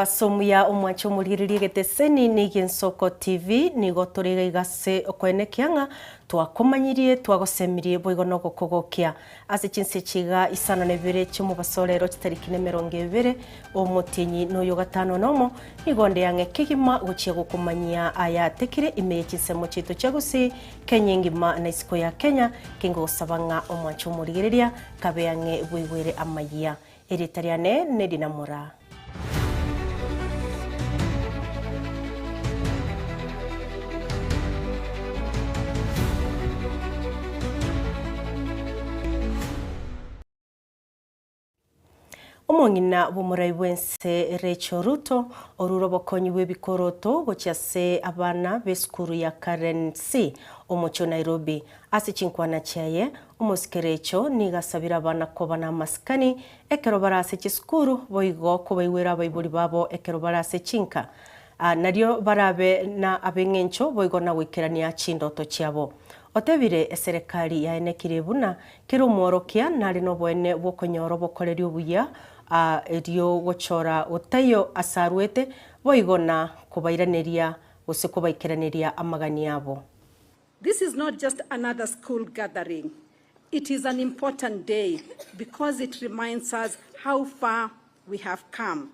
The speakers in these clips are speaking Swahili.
basomuya omwacho muliriri geteseni ni Nsoko TV nigo turiga igase okwenekianga twakomanyirie twagosemirie boigono gokogokia ase Chinsa chiga Isano na Ibere chumu basolero chitariki 20 omutinyi noyo gatano nomo nigonde yange kigima guchia gukomanyia aya tekire imeye Chinsa chito chagusi Kenya ngima na isiko ya Kenya kingo sabanga omwacho muliriria kabe yange bwibwere Amayia eritariane nedinamura. Omongina bumurai bwense Rachel Ruto oruro bokonyi bwebikoroto gochase abana beskuru ya Karen C omocho Nairobi ase chinkwana chaye omosikerecho nigasabira abana kobana maskani ekero barase chiskuru boigo kubaiwera baiburi babo ekero barase chinka nario barabe na abengencho boigo na wikerania chindoto chiabo otebire serikali ya enekire buna kero mworokia nari no bwene bokonyoro bokoreri obuya erio gochora utayo asaruete boigona kubairaneria gose kubaikeraneria amagani yabo. This is not just another school gathering. It is an important day because it reminds us how far we have come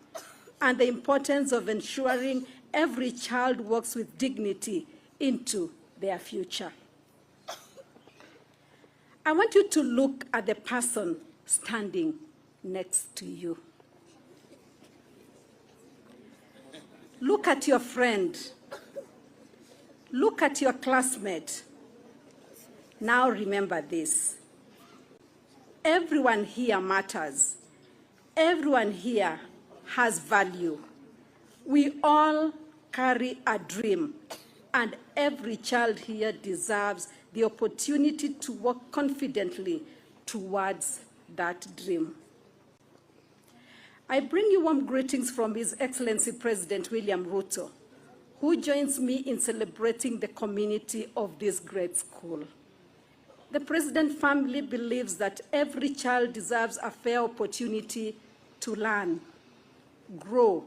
and the importance of ensuring every child walks with dignity into their future. I want you to look at the person standing next to you. Look at your friend. Look at your classmate. Now remember this. Everyone here matters. Everyone here has value. We all carry a dream, and every child here deserves the opportunity to walk confidently towards that dream. I bring you warm greetings from His Excellency President William Ruto, who joins me in celebrating the community of this great school. The President family believes that every child deserves a fair opportunity to learn, grow,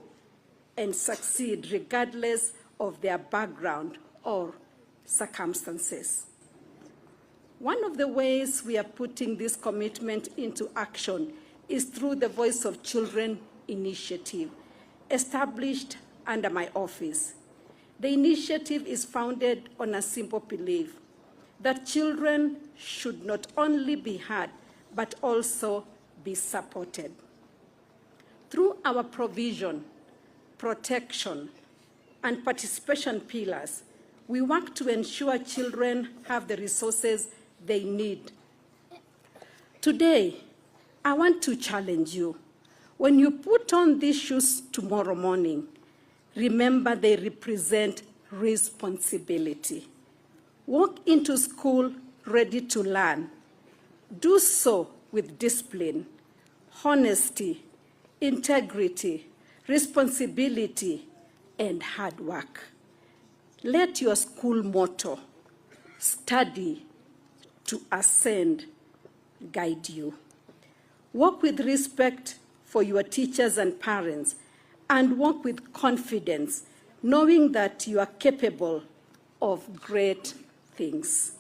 and succeed regardless of their background or circumstances. One of the ways we are putting this commitment into action is through the Voice of Children initiative, established under my office. The initiative is founded on a simple belief that children should not only be heard, but also be supported. Through our provision, protection, and participation pillars, we work to ensure children have the resources they need. Today, I want to challenge you. When you put on these shoes tomorrow morning, remember they represent responsibility. Walk into school ready to learn. Do so with discipline, honesty, integrity, responsibility, and hard work. Let your school motto, study to ascend, guide you. Walk with respect for your teachers and parents, and walk with confidence, knowing that you are capable of great things.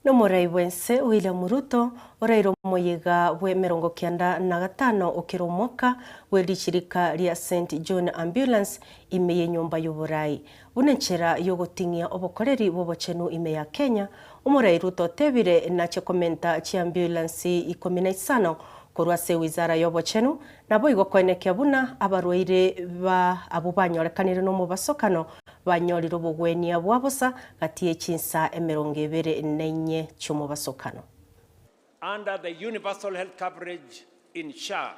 No morai bwense William Ruto orairo moyega we 95 okiro mwaka we rishirika ria St John Ambulance imeye nyumba y'uburai bunenchera yogotingia obokoreri bobochenu ime ya Kenya umurai Ruto tebire nache komenta chi ambulance 15 korwase wizara y'obochenu nabo igokwenekia buna abarwaire ba abubanyorekanire no mubasokano banyoriro bugwenia bwabosa gatie Chinsa 24 chumo basokano. Under the universal health coverage in SHA,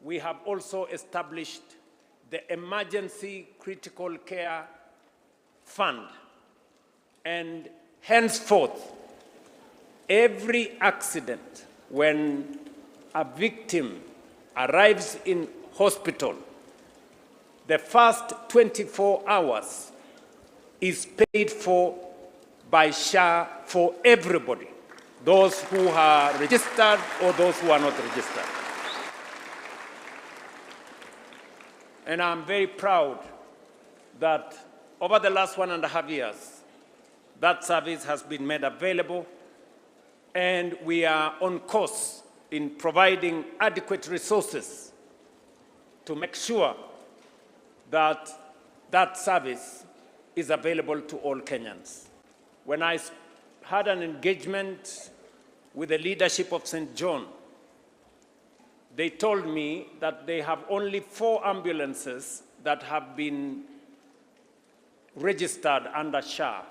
we have also established the Emergency Critical Care Fund, and henceforth, every accident when a victim arrives in hospital, the first 24 hours is paid for by SHA for everybody, those who are registered or those who are not registered. And I'm very proud that over the last 1.5 years, that service has been made available, and we are on course in providing adequate resources to make sure that that service is available to all Kenyans. When I had an engagement with the leadership of St. John, they told me that they have only 4 ambulances that have been registered under SHA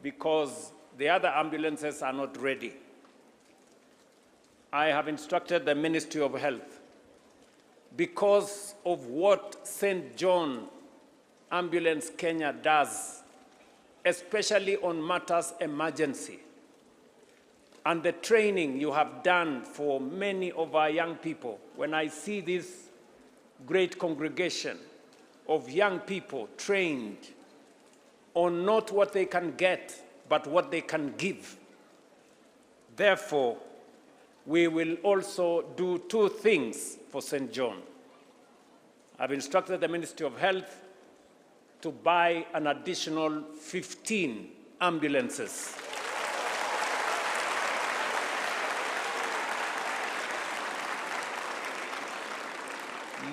because the other ambulances are not ready. I have instructed the Ministry of Health, because of what St. John Ambulance Kenya does, especially on matters emergency, and the training you have done for many of our young people. When I see this great congregation of young people trained on not what they can get, but what they can give. Therefore, we will also do 2 things for St. John. I've instructed the Ministry of Health to buy an additional 15 ambulances.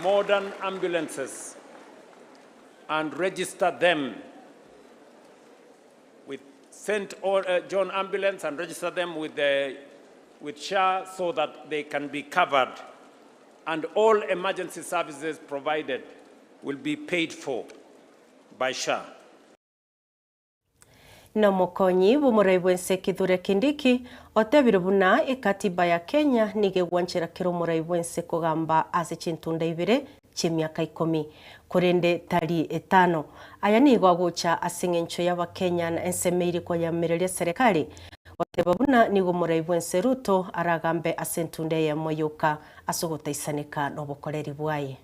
Modern ambulances, and register them with St. John Ambulance and register them with SHA so that they can be covered, and all emergency services provided will be paid for by SHA. Na mukonyi bumuraibwense Kithure Kindiki otebire buna ikatiba ya Kenya nigegwanchira kiro muraibwense kugamba ase chintunda ibere chimyaka 10 kurende tari 5 aya nigo agucha asingencho y'Abakenya na ensemeiri kwa yamirire serikali oteba buna nigo muraibwense Ruto aragambe asentunde ya moyoka asugotaisanika nobokoreri bwaye,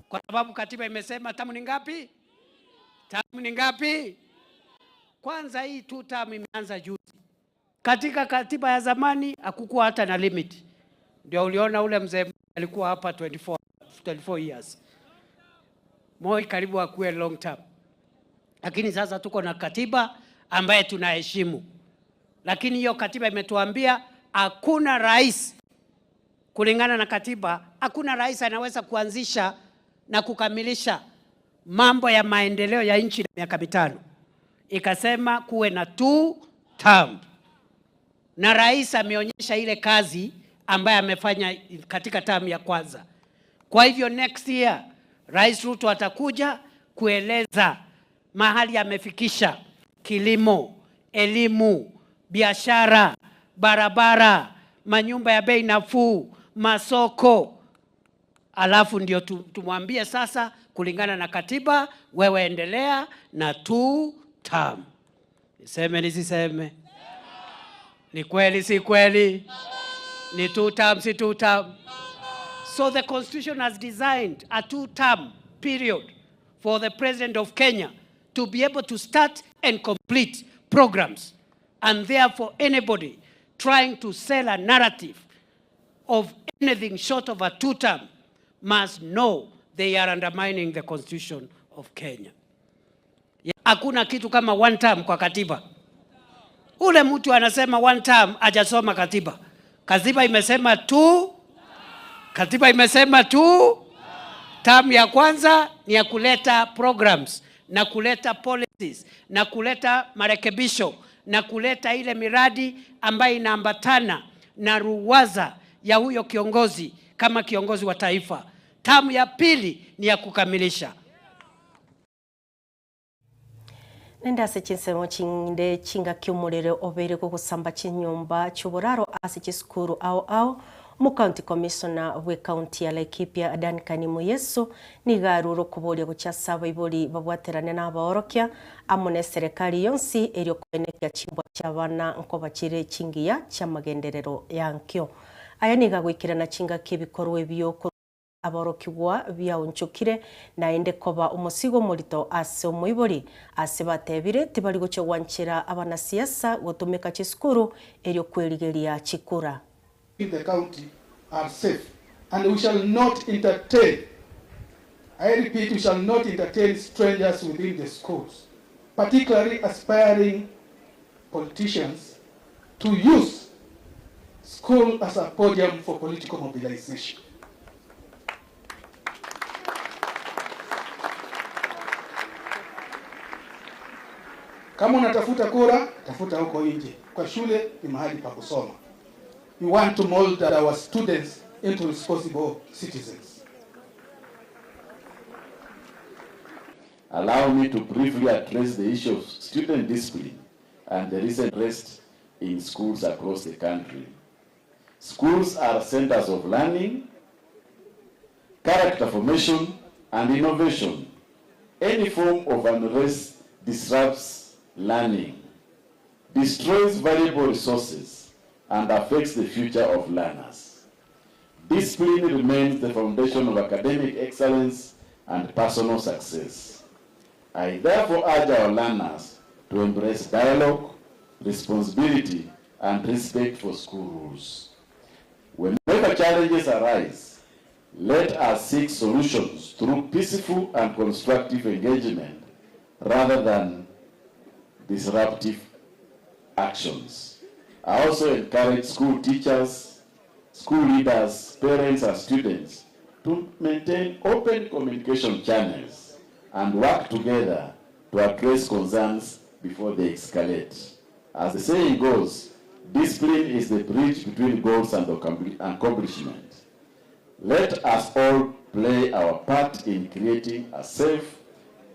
kwa sababu katiba imesema tamu ni ngapi? Tamu ni ngapi? Kwanza hii 2 term imeanza juzi. Katika katiba ya zamani hakukuwa hata na limit. Ndio uliona ule mzee alikuwa hapa 24 years. Moi karibu akuwe long term. Lakini sasa tuko na katiba ambaye tunaheshimu. Lakini hiyo katiba imetuambia hakuna rais, kulingana na katiba, hakuna rais anaweza kuanzisha na kukamilisha mambo ya maendeleo ya nchi na miaka 5. Ikasema kuwe na 2 term. Na rais ameonyesha ile kazi ambaye amefanya katika term ya kwanza. Kwa hivyo next year Rais Ruto atakuja kueleza mahali amefikisha kilimo, elimu, biashara, barabara, manyumba ya bei nafuu, masoko. Alafu ndio tumwambie sasa kulingana na katiba wewe endelea na 2 term. Niseme nisiseme? Ni kweli si kweli? Ni 2 term si 2 term? So the constitution has designed a 2 term period for the president of Kenya to be able to start and complete programs. And therefore anybody trying to sell a narrative of anything short of a 2 term must know they are undermining the constitution of Kenya. Hakuna kitu kama 1 term kwa katiba. Ule mtu anasema 1 term hajasoma katiba. Katiba imesema 2. Katiba imesema 2. Term ya kwanza ni ya kuleta programs na kuleta policies na kuleta marekebisho na kuleta ile miradi ambayo inaambatana na ruwaza ya huyo kiongozi kama kiongozi wa taifa. Term ya pili ni ya kukamilisha. Nenda se Chinsa chinde chinga kyumurere obere ko kusamba chinyumba chuburaro ase chiskuru au mu county commissioner we county ya Laikipia Adan Kanimu Yesu ni garuro kubolia guchasaba iboli babwaterane n'abaorokia amone serikali yonsi eryo kweneka chimbwa cyabana nko bakire chingiya cyamagenderero yankyo aya ni gagwikirana chinga kibikorwe byoko abarokigwa byaunchukire naende koba umusigo murito ase umuibori ase batebire tibali gocho wanchira abana siasa gotumeka chiskuru eryo kwerigeria chikura. In the county are safe, and we shall not entertain I repeat, we shall not entertain strangers within the schools, particularly aspiring politicians, to use school as a podium for political mobilization. Kama unatafuta kura, tafuta huko nje. Kwa shule ni mahali pa kusoma. We want to mold our students into responsible citizens. Allow me to briefly address the issue of student discipline and the recent arrest in schools across the country. Schools are centers of learning, character formation, and innovation. Any form of unrest disrupts learning, destroys valuable resources, and affects the future of learners. Discipline remains the foundation of academic excellence and personal success. I therefore urge our learners to embrace dialogue, responsibility, and respect for school rules. Whenever challenges arise, let us seek solutions through peaceful and constructive engagement rather than disruptive actions. I also encourage school teachers, school leaders, parents, and students to maintain open communication channels and work together to address concerns before they escalate. As the saying goes, discipline is the bridge between goals and accomplishment. Let us all play our part in creating a safe,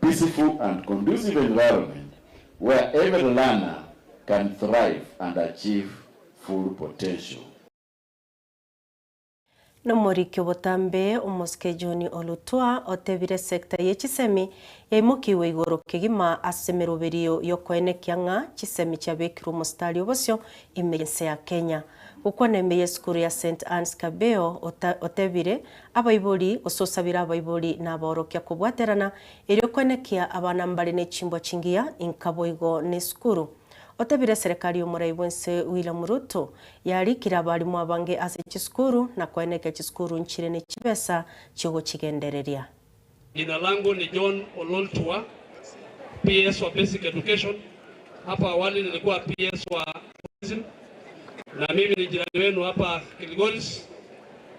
peaceful, and conducive environment where every learner can thrive and achieve full potential. Nomorikyo botambe omoske John Olutua otebire sekta ye chisemi yaimukiwe igoro kigima asemeroberio yokoenekia ng'a chisemi chabekirwo mustari obosyo imense ya Kenya. Gukwana emeye skuru ya St. Anne's Kabeo otebire abaibori ososabira abaibori n'aborokia kubwaterana eri kwenekia abana mbali n'echimbo chingia inkaboigo ne skuru. Otebire serikali y'omuraibwense William Ruto yarikira abarimu abange ase chiskuru na kweneka chiskuru nchire ne chibesa chigo chigendereria. Jina langu ni John Olutua, PS wa Basic Education. Hapa awali nilikuwa PS wa tourism. Na mimi ni jirani wenu hapa Kilgoris.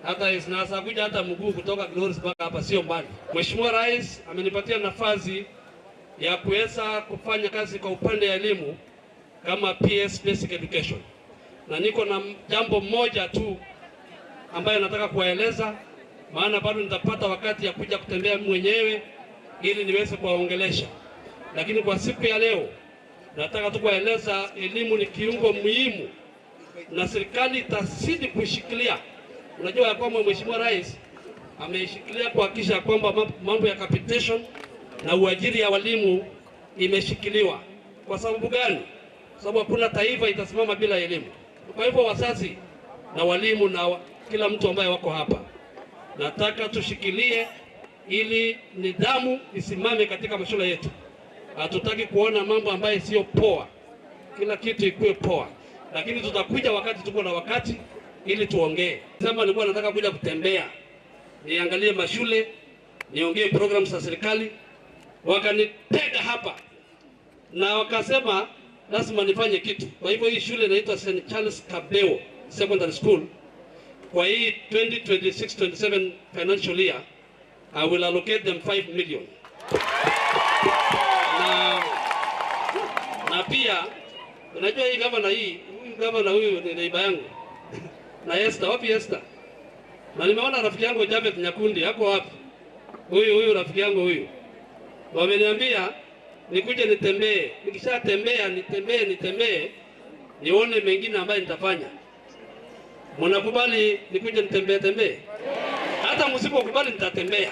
Hata isinasa kuja hata mguu kutoka Kilgoris mpaka hapa sio mbali. Mheshimiwa Rais amenipatia nafasi ya kuweza kufanya kazi kwa upande wa elimu kama PS Basic Education. Na niko na jambo moja tu ambayo nataka kuwaeleza, maana bado nitapata wakati ya kuja kutembea mwenyewe ili niweze kuwaongelesha. Lakini kwa siku ya leo nataka tu kuwaeleza elimu ni kiungo muhimu na serikali itasidi kushikilia. Unajua ya kwamba Mheshimiwa Rais ameshikilia kuhakikisha kwamba mambo ya capitation na uajiri ya walimu imeshikiliwa. Kwa sababu gani? Sababu hakuna taifa itasimama bila elimu. Kwa hivyo wazazi na walimu na kila mtu ambaye wako hapa, nataka tushikilie ili nidhamu isimame katika mashule yetu. Hatutaki kuona mambo ambayo sio poa. Kila kitu ikuwe poa. Lakini tutakuja wakati tuko na wakati ili tuongee. Sema nilikuwa nataka kuja kutembea, niangalie mashule, niongee programs za serikali. Wakanitega hapa na wakasema lazima nifanye kitu. Kwa hivyo hii shule inaitwa St. Charles Kabeo Secondary School. Kwa hii 2026-27 financial year, I will allocate them 5 million. Na pia unajua hii gavana huyu ni neighbor yangu. Na Esther, wapi Esther? Na nimeona rafiki yangu Jabet Nyakundi yako wapi? Huyu rafiki yangu huyu. Wameniambia nikuje nitembee. Nikishatembea nitembee nione mengine ambayo nitafanya. Mnakubali nikuje nitembee? Hata msipokubali nitatembea.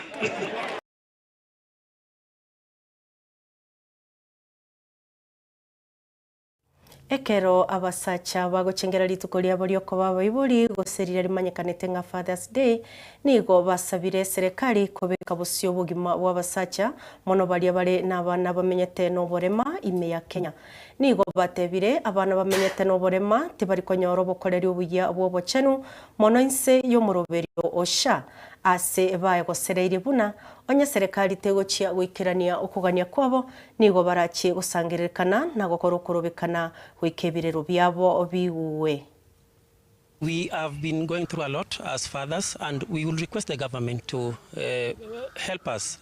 Ekero abasacha bagochengera rituko ria borioko babaiburi goserira rimanyekanete nga Father's Day nigo basabire serikali kobeka busyo bugima bw'abasacha mono baria bare n'abana bamenyete no borema ime ya Kenya nigo batebire abana bamenyete n'oborema tibari konyora obokoreri obuya bw'obochenu mono inse y'omuroberio osha ase baegosereire buna onye serikali tegochia gwikirania okugania kwabo nigo barachie gusangiririkana na gokorokorobekana gwikebirero byabo biuwe. We have been going through a lot as fathers, and we will request the government to help us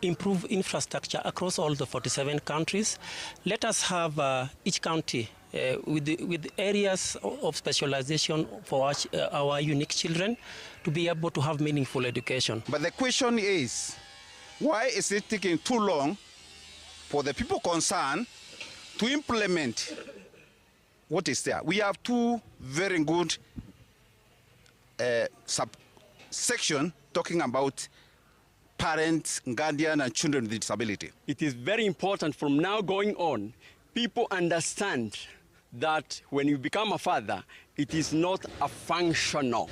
improve infrastructure across all the 47 countries. Let us have each county with areas of specialization for our unique children to be able to have meaningful education. But the question is, why is it taking too long for the people concerned to implement what is there? We have two very good subsections talking about parents, guardian, and children with disability. It is very important from now going on, people understand that when you become a father, it is not a functional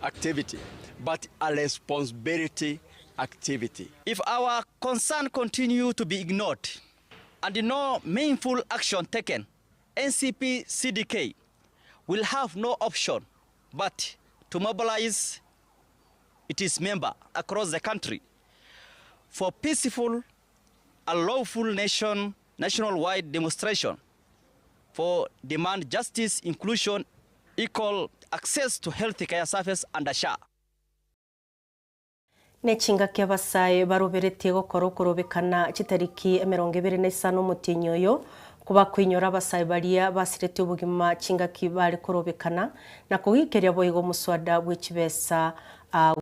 activity, but a responsibility activity. If our concern continue to be ignored and no meaningful action taken, NCP CDK will have no option but to mobilize its members across the country for peaceful and lawful national-wide demonstration for demand justice, inclusion, equal access to health care service and SHA. Nechinga kia basaye baroberetie gokorokorobekana chitariki 25 mutinyoyo kuba kwinyora basaye baria basirete ubugima chinga kibali korobekana na kugikeria boigo muswada bw'ekibesa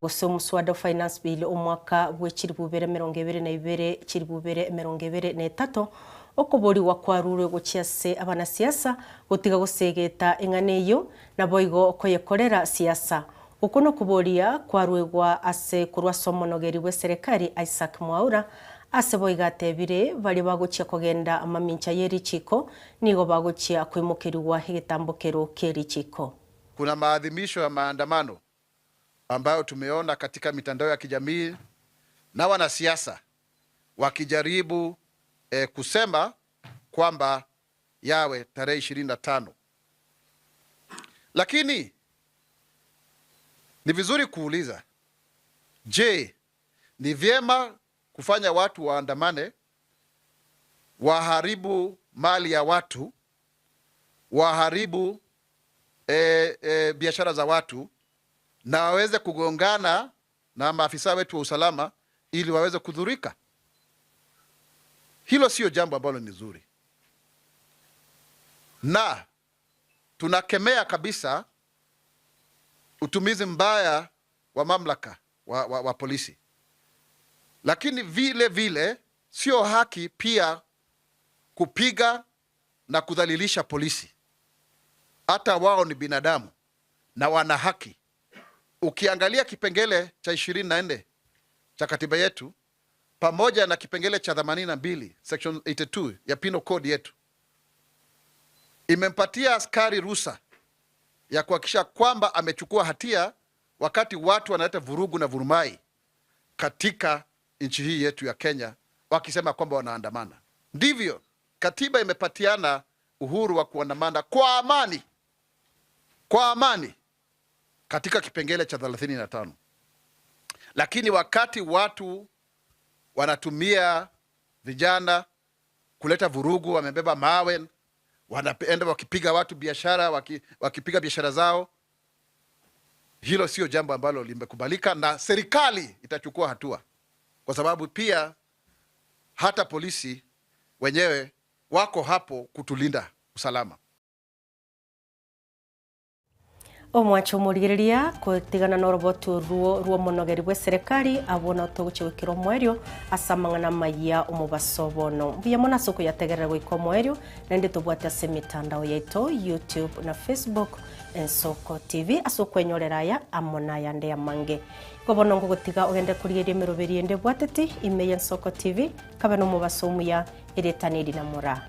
gose muswada finance bill omwaka bw'ekiribubere 22 kiribubere 23 okobori wakwarure gochiase abana siasa gotiga gosegeta enganeyo na boigo okoyekorera siasa okuno kuboria kwarwegwa ase kurwa somonogeri we serikali Isaac Mwaura ase boigatebire bali bagochia kogenda amamincha yerichiko nigo bagochia kwimukiriwa higitambokero kerichiko. Kuna maadhimisho ya maandamano ambayo tumeona katika mitandao ya kijamii na wanasiasa wakijaribu kusema kwamba yawe tarehe 25. Lakini ni vizuri kuuliza, je, ni vyema kufanya watu waandamane, waharibu mali ya watu, waharibu biashara za watu na waweze kugongana na maafisa wetu wa usalama ili waweze kudhurika? Hilo sio jambo ambalo ni zuri, na tunakemea kabisa utumizi mbaya wa mamlaka wa polisi. Lakini vile vile sio haki pia kupiga na kudhalilisha polisi. Hata wao ni binadamu na wana haki. Ukiangalia kipengele cha 24 cha katiba yetu pamoja na kipengele cha 82 section 82 ya penal code yetu, imempatia askari ruhusa ya kuhakikisha kwamba amechukua hatia wakati watu wanaleta vurugu na vurumai katika nchi hii yetu ya Kenya, wakisema kwamba wanaandamana. Ndivyo katiba imepatiana uhuru wa kuandamana kwa amani katika kipengele cha 35. Lakini wakati watu wanatumia vijana kuleta vurugu, wamebeba mawe, wanaenda wakipiga watu biashara, wakipiga biashara zao, hilo sio jambo ambalo limekubalika, na serikali itachukua hatua, kwa sababu pia hata polisi wenyewe wako hapo kutulinda usalama. Omwacho murigereria kutigana na roboto ruo monogeri bwe serikali abona toguchewekiro mwerio asamangana Amayia omubasobono buya mona soko yategerera gwiko mwerio nende tobwata se mitandao yaito YouTube na Facebook Ensoko TV asokwenyorera ya amona yande ya mange gobono ngo gutiga ogende kurigeria meroberi ende bwateti ime Ensoko TV kabano mubasomu ya iretaniri na mura.